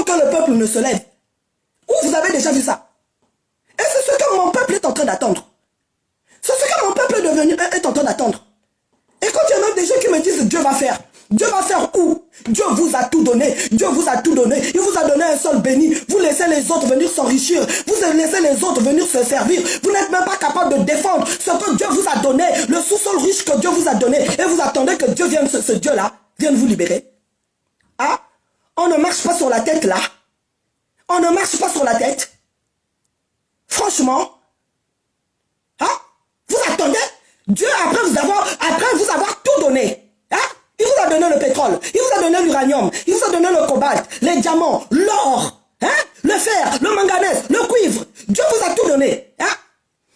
sans que le peuple ne se lève. Où vous avez déjà vu ça? Et c'est ce que mon peuple est en train d'attendre. C'est ce que mon peuple est en train d'attendre. Et quand il y a même des gens qui me disent Dieu va faire. Dieu va faire où? Dieu vous a tout donné. Dieu vous a tout donné. Il vous a donné un sol béni. Vous laissez les autres venir s'enrichir. Vous laissez les autres venir se servir. Vous n'êtes même pas capable de défendre ce que Dieu vous a donné. Le sous-sol riche que Dieu vous a donné. Et vous attendez que Dieu vienne, ce Dieu-là, vienne vous libérer. Ah? On ne marche pas sur la tête là. On ne marche pas sur la tête. Franchement. Hein? Vous attendez Dieu après vous avoir tout donné. Hein? Il vous a donné le pétrole, il vous a donné l'uranium, il vous a donné le cobalt, les diamants, l'or, hein? Le fer, le manganèse, le cuivre. Dieu vous a tout donné. Hein?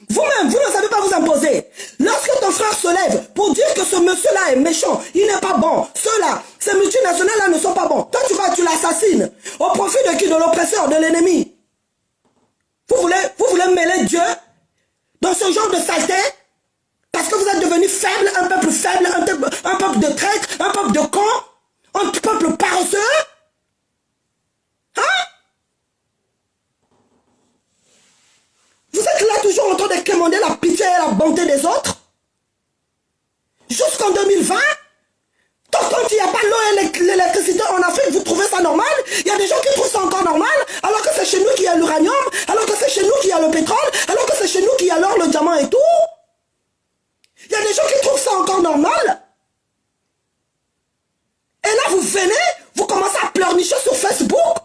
Vous-même, vous ne savez pas vous imposer. Lorsque ton frère se lève pour dire que ce monsieur-là est méchant, il n'est pas bon, ceux-là, ces multinationales-là ne sont pas bons. Toi, tu l'assassines. Au profit de qui? De l'oppresseur, de l'ennemi. Vous voulez mêler Dieu dans ce genre de saleté? Parce que vous êtes devenu faible, un peuple de traîtres, un peuple de cons, un peuple paresseux. Hein? Vous êtes là toujours en train de quémander la pitié et la bonté des autres. Jusqu'en 2020, tant qu'il n'y a pas l'eau et l'électricité en Afrique, vous trouvez ça normal? Il y a des gens qui trouvent ça encore normal, alors que c'est chez nous qu'il y a l'uranium, alors que c'est chez nous qu'il y a le pétrole, alors que c'est chez nous qu'il y a l'or, le diamant et tout. Il y a des gens qui trouvent ça encore normal. Et là, vous venez, vous commencez à pleurnicher sur Facebook.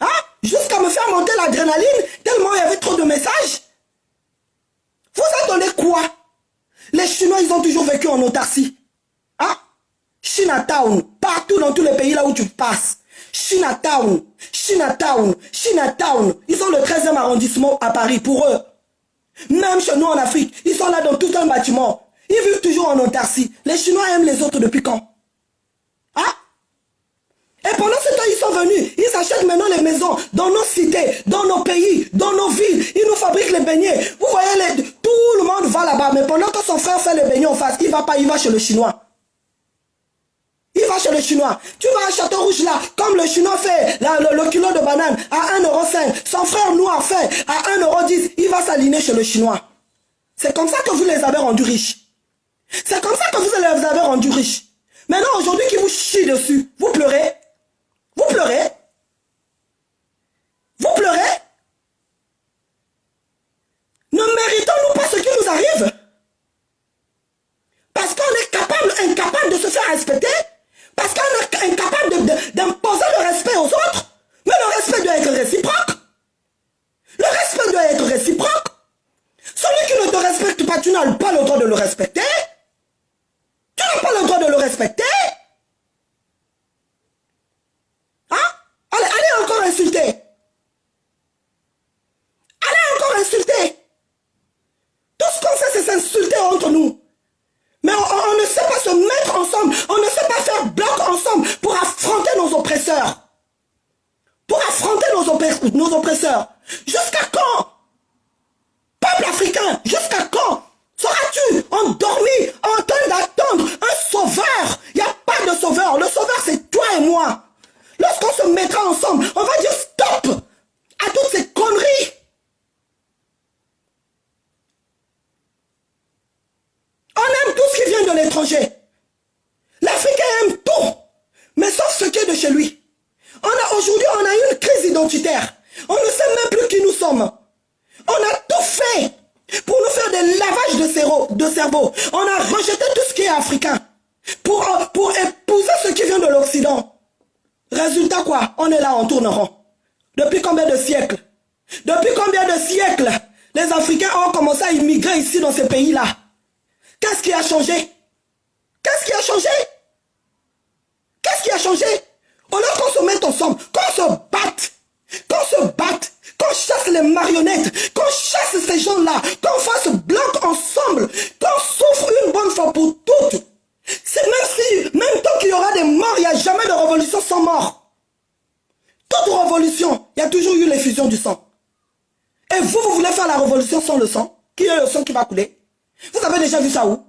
Hein? Jusqu'à me faire monter l'adrénaline, tellement il y avait trop de messages. Vous attendez quoi? Les Chinois, ils ont toujours vécu en autarcie. Hein? Chinatown, partout dans tous les pays là où tu passes. Chinatown, Chinatown, Chinatown. Ils ont le 13e arrondissement à Paris pour eux. Même chez nous en Afrique, ils sont là dans tout un bâtiment. Ils vivent toujours en autarcie. Les Chinois aiment les autres depuis quand? Hein? Et pendant ce temps, ils sont venus. Ils achètent maintenant les maisons dans nos cités, dans nos pays, dans nos villes. Ils nous fabriquent les beignets. Vous voyez, tout le monde va là-bas. Mais pendant que son frère fait les beignets en face, il va pas, il va chez le Chinois. Il va chez le Chinois. Tu vas à Château-Rouge là, comme le Chinois fait le kilo de banane à 1,5 €. Son frère noir fait à 1,10 €. Il va s'aligner chez le Chinois. C'est comme ça que vous les avez rendus riches. C'est comme ça que vous les avez rendus riches. Maintenant, aujourd'hui, qui vous chie dessus, vous pleurez. Vous pleurez. Vous pleurez. Ne méritons-nous pas ce qui nous arrive? Parce qu'on est incapable de se faire respecter. Parce qu'on est incapable d'imposer le respect aux autres. Mais le respect doit être réciproque. Le respect doit être réciproque. Celui qui ne te respecte pas, tu n'as pas le droit de le respecter. Tu n'as pas le droit de le respecter. Hein? Allez encore insulter. Allez encore insulter. Tout ce qu'on sait, c'est s'insulter entre nous. Mais on ne sait pas se mettre ensemble. On ne sait pas faire bloc ensemble pour affronter nos oppresseurs. Pour affronter nos oppresseurs. Jusqu'à quand? Peuple africain, jusqu'à quand seras-tu endormi en train d'attendre un sauveur? Il n'y a pas de sauveur. Le sauveur, c'est toi et moi. Lorsqu'on se mettra ensemble, on va dire stop à toutes ces conneries. On aime tout ce qui vient de l'étranger. L'Africain aime tout, mais sauf ce qui est de chez lui. Aujourd'hui, on a une crise identitaire. On ne sait même plus qui nous sommes. On a tout fait pour nous faire des lavages de cerveau. On a rejeté tout ce qui est africain pour épouser ce qui vient de l'Occident. Résultat quoi? On est là, on tourne rond. Depuis combien de siècles? Depuis combien de siècles les Africains ont commencé à immigrer ici dans ces pays-là? Qu'est-ce qui a changé? Qu'est-ce qui a changé? Qu'est-ce qui a changé? Au lieu qu'on se mette ensemble, qu'on se batte, qu'on chasse les marionnettes, qu'on chasse ces gens-là, qu'on fasse bloc ensemble, qu'on souffre une bonne fois pour toutes. C'est même tant qu'il y aura des morts, il n'y a jamais de révolution sans mort. Toute révolution, il y a toujours eu l'effusion du sang. Et vous voulez faire la révolution sans le sang? Qui est le sang qui va couler? Vous avez déjà vu ça où?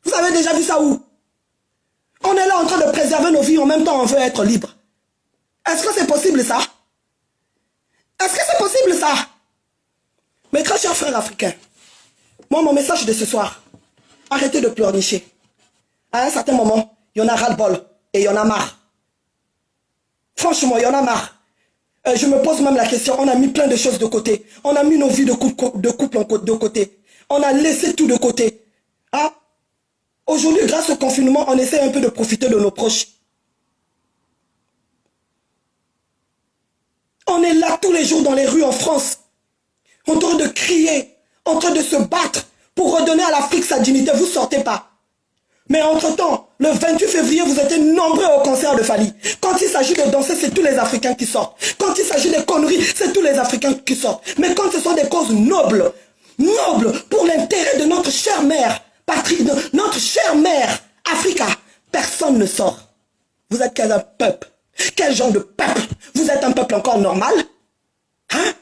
Vous avez déjà vu ça où? On est là en train de préserver nos vies, en même temps on veut être libre. Est-ce que c'est possible? possible ça? Est-ce que c'est possible ça? Mes très chers frères africains, moi mon message de ce soir, arrêtez de pleurnicher. À un certain moment, il y en a ras-le-bol et il y en a marre. Franchement, il y en a marre. Je me pose même la question, on a mis plein de choses de côté. On a mis nos vies de couple de côté. On a laissé tout de côté. Hein? Aujourd'hui, grâce au confinement, on essaie un peu de profiter de nos proches. On est là tous les jours dans les rues en France, en train de crier, en train de se battre pour redonner à l'Afrique sa dignité. Vous ne sortez pas. Mais entre-temps, le 28 février, vous étiez nombreux au concert de Fally. Quand il s'agit de danser, c'est tous les Africains qui sortent. Quand il s'agit de conneries, c'est tous les Africains qui sortent. Mais quand ce sont des causes nobles, pour l'intérêt de notre chère mère, patrie, notre chère mère, Africa, personne ne sort. Vous êtes quel peuple? Quel genre de peuple? Vous êtes un peuple encore normal? Hein?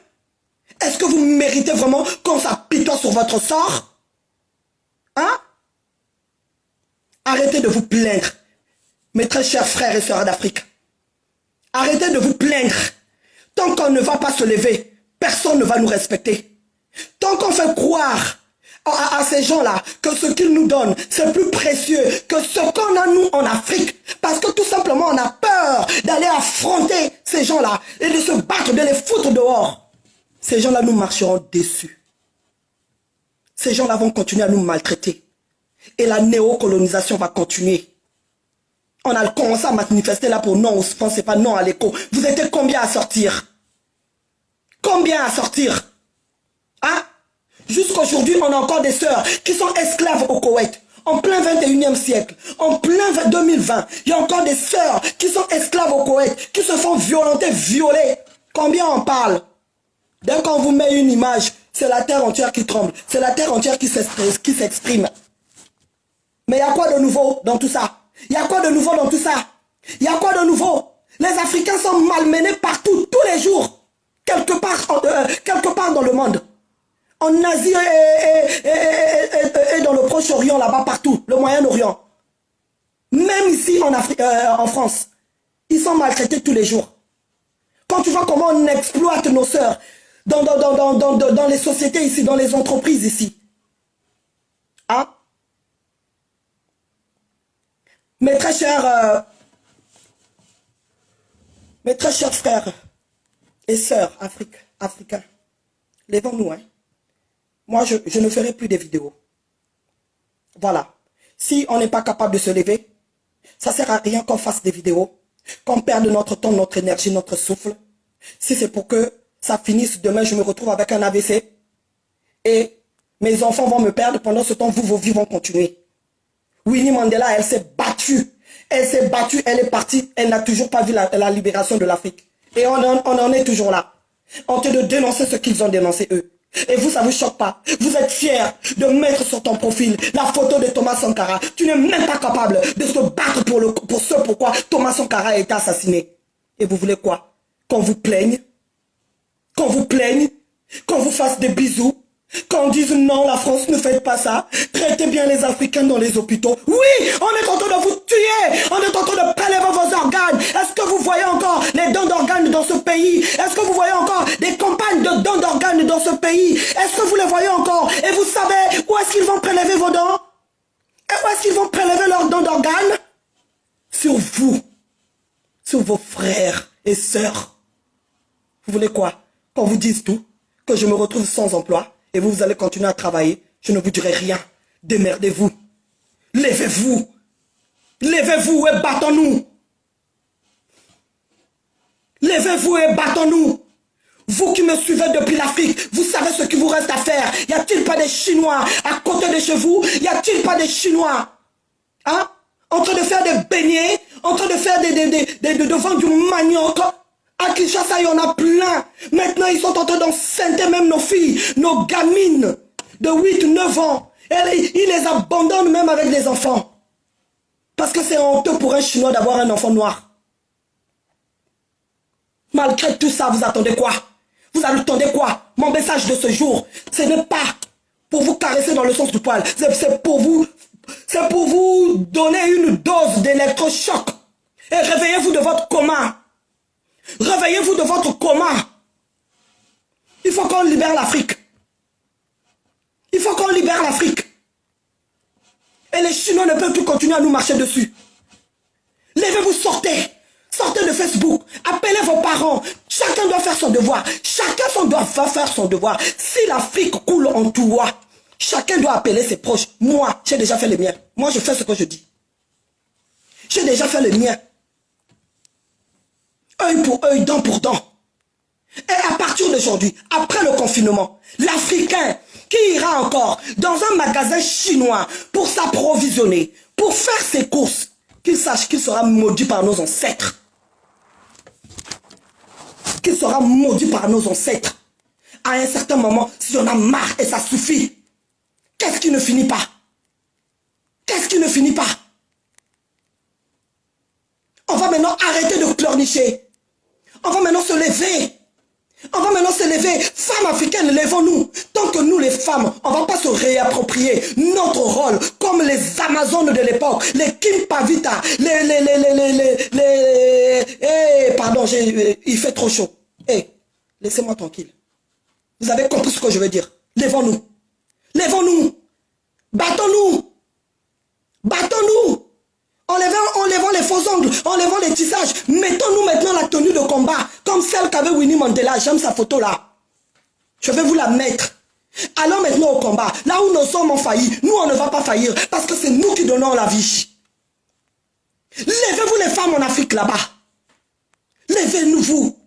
Est-ce que vous méritez vraiment qu'on s'apitoie sur votre sort? Hein? Arrêtez de vous plaindre, mes très chers frères et sœurs d'Afrique. Arrêtez de vous plaindre. Tant qu'on ne va pas se lever, personne ne va nous respecter. Tant qu'on fait croire à ces gens-là que ce qu'ils nous donnent, c'est plus précieux que ce qu'on a nous en Afrique. Parce que tout simplement, on a peur d'aller affronter ces gens-là et de se battre, de les foutre dehors. Ces gens-là nous marcheront déçus. Ces gens-là vont continuer à nous maltraiter. Et la néocolonisation va continuer. On a commencé à manifester là pour non, on ne sait pas non à l'écho. Vous étiez combien à sortir? Combien à sortir? Hein? Jusqu'aujourd'hui, on a encore des sœurs qui sont esclaves au Koweït. En plein 21e siècle, en plein 2020, il y a encore des sœurs qui sont esclaves au Koweït, qui se font violenter, violer. Combien on parle? Dès qu'on vous met une image, c'est la terre entière qui tremble. C'est la terre entière qui s'exprime. Mais il y a quoi de nouveau dans tout ça? Il y a quoi de nouveau dans tout ça? Il y a quoi de nouveau? Les Africains sont malmenés partout, tous les jours. Quelque part dans le monde. En Asie et dans le Proche-Orient, là-bas, partout. Le Moyen-Orient. Même ici, en France. Ils sont maltraités tous les jours. Quand tu vois comment on exploite nos sœurs dans les sociétés ici, dans les entreprises ici. Hein? Mes très chers frères et sœurs africains, levons-nous. Hein. Moi, je ne ferai plus de vidéos. Voilà. Si on n'est pas capable de se lever, ça ne sert à rien qu'on fasse des vidéos, qu'on perde notre temps, notre énergie, notre souffle. Si c'est pour que ça finisse, demain je me retrouve avec un AVC et mes enfants vont me perdre, pendant ce temps, vos vies vont continuer. Winnie Mandela, elle s'est battue. Elle s'est battue, elle est partie. Elle n'a toujours pas vu la libération de l'Afrique. Et on en est toujours là. En train de dénoncer ce qu'ils ont dénoncé eux. Et vous, ça ne vous choque pas. Vous êtes fiers de mettre sur ton profil la photo de Thomas Sankara. Tu n'es même pas capable de se battre pour ce pourquoi Thomas Sankara a été assassiné. Et vous voulez quoi? Qu'on vous plaigne? Qu'on vous plaigne? Qu'on vous fasse des bisous? Qu'on dise non, la France ne fait pas ça. Traitez bien les Africains dans les hôpitaux. Oui, on est en train de vous tuer. On est en train de prélever vos organes. Est-ce que vous voyez encore les dons d'organes dans ce pays? Est-ce que vous voyez encore des campagnes de dons d'organes dans ce pays? Est-ce que vous les voyez encore? Et vous savez où est-ce qu'ils vont prélever vos dons? Et où est-ce qu'ils vont prélever leurs dons d'organes? Sur vous. Sur vos frères et sœurs. Vous voulez quoi? Qu'on vous dise tout? Que je me retrouve sans emploi? Et vous allez continuer à travailler, je ne vous dirai rien. Démerdez-vous. Levez-vous. Levez-vous et battons-nous. Levez-vous et battons-nous. Vous qui me suivez depuis l'Afrique, vous savez ce qu'il vous reste à faire. Y a-t-il pas des Chinois à côté de chez vous? Y a-t-il pas des Chinois hein? En train de faire des beignets, en train de faire de vendre du manioc. À Kinshasa, il y en a plein. Maintenant, ils sont en train d'enceinte même nos filles, nos gamines de 8-9 ans. Et ils les abandonnent même avec des enfants. Parce que c'est honteux pour un Chinois d'avoir un enfant noir. Malgré tout ça, vous attendez quoi? Vous attendez quoi? Mon message de ce jour, ce n'est pas pour vous caresser dans le sens du poil. C'est pour vous donner une dose d'électrochoc. Et réveillez-vous de votre coma. Réveillez Réveillez-vous de votre coma. Il faut qu'on libère l'Afrique. Il faut qu'on libère l'Afrique. Et les Chinois ne peuvent plus continuer à nous marcher dessus. Levez-vous, sortez. Sortez de Facebook. Appelez vos parents. Chacun doit faire son devoir. Chacun doit faire son devoir. Si l'Afrique coule en toi, chacun doit appeler ses proches. Moi, j'ai déjà fait le mien. Moi, je fais ce que je dis. J'ai déjà fait le mien. Œil pour œil, dent pour dent. Et à partir d'aujourd'hui, après le confinement, l'Africain qui ira encore dans un magasin chinois pour s'approvisionner, pour faire ses courses, qu'il sache qu'il sera maudit par nos ancêtres. Qu'il sera maudit par nos ancêtres. À un certain moment, si on a marre et ça suffit, qu'est-ce qui ne finit pas? Qu'est-ce qui ne finit pas? On va maintenant arrêter de pleurnicher. On va maintenant se lever. On va maintenant se lever. Femmes africaines, levons-nous. Tant que nous, les femmes, on ne va pas se réapproprier notre rôle comme les Amazones de l'époque, les Kim Pavita, pardon, il fait trop chaud. Laissez-moi tranquille. Vous avez compris ce que je veux dire. Levons-nous. Levons-nous. Battons-nous. Battons-nous. Enlevons les faux ongles, enlevons les tissages. Mettons-nous maintenant la tenue de combat, comme celle qu'avait Winnie Mandela. J'aime sa photo là. Je vais vous la mettre. Allons maintenant au combat. Là où nos hommes ont failli, nous on ne va pas faillir, parce que c'est nous qui donnons la vie. Levez-vous les femmes en Afrique là-bas. Levez-nous-vous.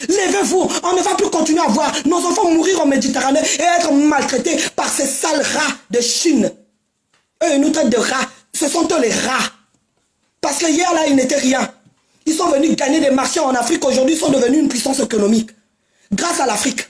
Levez-vous. On ne va plus continuer à voir nos enfants mourir en Méditerranée et être maltraités par ces sales rats de Chine. Eux, ils nous traitent de rats. Ce sont eux les rats. Parce que hier, là, ils n'étaient rien. Ils sont venus gagner des marchés en Afrique. Aujourd'hui, ils sont devenus une puissance économique. Grâce à l'Afrique.